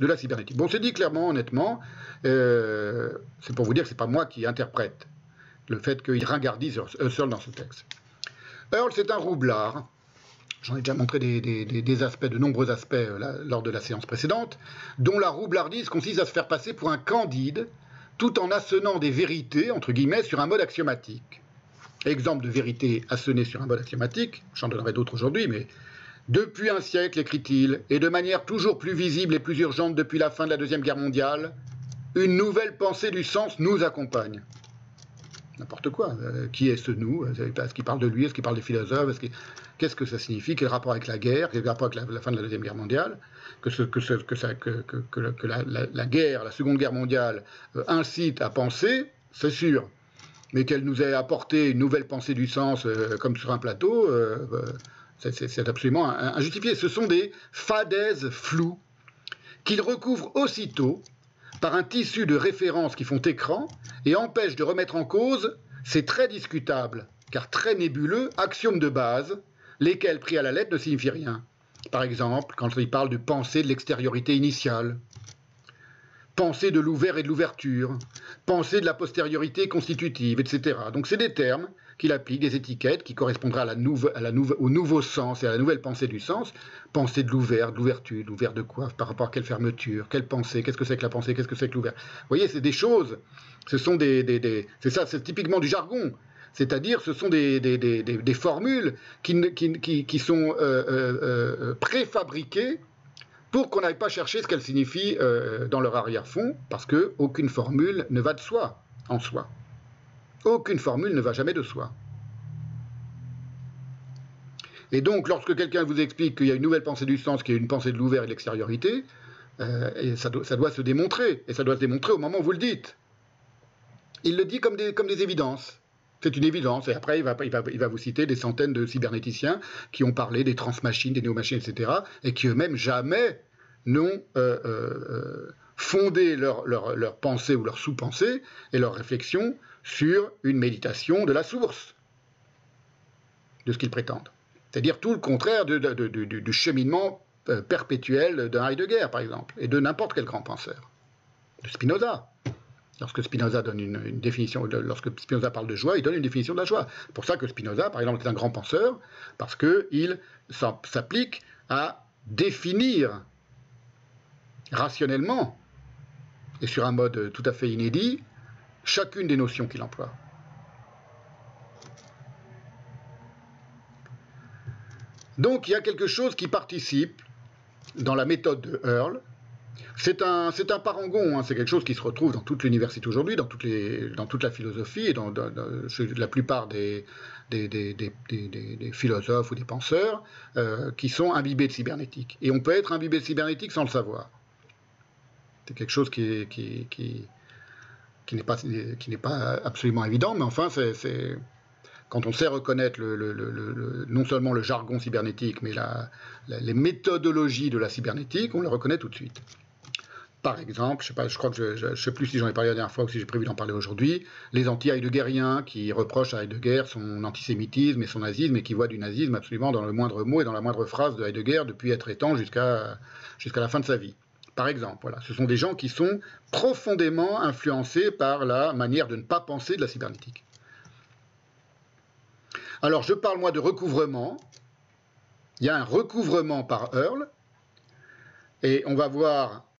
de la cybernétique. Bon, c'est dit clairement, honnêtement, c'est pour vous dire que ce n'est pas moi qui interprète le fait qu'il ringardise Husserl dans ce texte. Earle, c'est un roublard. J'en ai déjà montré des aspects, de nombreux aspects lors de la séance précédente, dont la roublardise consiste à se faire passer pour un candide, tout en assonnant des vérités, entre guillemets, sur un mode axiomatique. Exemple de vérité assonnée sur un mode axiomatique, j'en donnerai d'autres aujourd'hui, mais depuis un siècle, écrit-il, et de manière toujours plus visible et plus urgente depuis la fin de la Deuxième Guerre mondiale, une nouvelle pensée du sens nous accompagne. N'importe quoi. Qui est ce nous? Est-ce qu'il parle de lui? Est-ce qu'il parle des philosophes? Qu'est-ce que ça signifie? Quel rapport avec la guerre? Quel rapport avec la fin de la Deuxième Guerre mondiale? Que la guerre, la Seconde Guerre mondiale incite à penser, c'est sûr. Mais qu'elle nous ait apporté une nouvelle pensée du sens comme sur un plateau, c'est absolument injustifié. Ce sont des fadaises floues qu'il recouvre aussitôt par un tissu de références qui font écran et empêchent de remettre en cause ces très discutables, car très nébuleux, axiomes de base, lesquels, pris à la lettre, ne signifient rien. Par exemple, quand il parle de pensée de l'extériorité initiale, pensée de l'ouvert et de l'ouverture, pensée de la postériorité constitutive, etc. Donc c'est des termes qu'il applique, des étiquettes qui correspondraient au nouveau sens et à la nouvelle pensée du sens. Pensée de l'ouvert, de l'ouverture, l'ouvert de quoi? Par rapport à quelle fermeture? Quelle pensée? Qu'est-ce que c'est que la pensée? Qu'est-ce que c'est que l'ouvert? Vous voyez, c'est des choses, ce sont c'est ça, c'est typiquement du jargon. C'est-à-dire, ce sont des formules qui sont préfabriquées pour qu'on n'aille pas chercher ce qu'elles signifient dans leur arrière-fond, parce qu'aucune formule ne va de soi, en soi. Aucune formule ne va jamais de soi. Et donc, lorsque quelqu'un vous explique qu'il y a une nouvelle pensée du sens, qui est une pensée de l'ouvert et de l'extériorité, ça doit se démontrer, et ça doit se démontrer au moment où vous le dites. Il le dit comme des évidences. C'est une évidence, et après il va vous citer des centaines de cybernéticiens qui ont parlé des transmachines, des néomachines, etc., et qui eux-mêmes jamais n'ont fondé leur pensée ou leur sous-pensée et leur réflexion sur une méditation de la source de ce qu'ils prétendent. C'est-à-dire tout le contraire du cheminement perpétuel d'un Heidegger, par exemple, et de n'importe quel grand penseur, de Spinoza. Lorsque Spinoza donne une définition, lorsque Spinoza parle de joie, il donne une définition de la joie. C'est pour ça que Spinoza, par exemple, est un grand penseur, parce qu'il s'applique à définir rationnellement, et sur un mode tout à fait inédit, chacune des notions qu'il emploie. Donc il y a quelque chose qui participe dans la méthode de Earle. C'est un parangon, hein, c'est quelque chose qui se retrouve dans toute l'université aujourd'hui, dans toute la philosophie et dans la plupart des philosophes ou des penseurs qui sont imbibés de cybernétique. Et on peut être imbibé de cybernétique sans le savoir. C'est quelque chose qui n'est pas absolument évident, mais enfin, quand on sait reconnaître non seulement le jargon cybernétique, mais les méthodologies de la cybernétique, on le reconnaît tout de suite. Par exemple, je sais plus si j'en ai parlé la dernière fois ou si j'ai prévu d'en parler aujourd'hui, les anti-heideggeriens qui reprochent à Heidegger son antisémitisme et son nazisme et qui voient du nazisme absolument dans le moindre mot et dans la moindre phrase de Heidegger depuis être étant jusqu'à la fin de sa vie. Par exemple, voilà, ce sont des gens qui sont profondément influencés par la manière de ne pas penser de la cybernétique. Alors, je parle moi de recouvrement. Il y a un recouvrement par Earle, et on va voir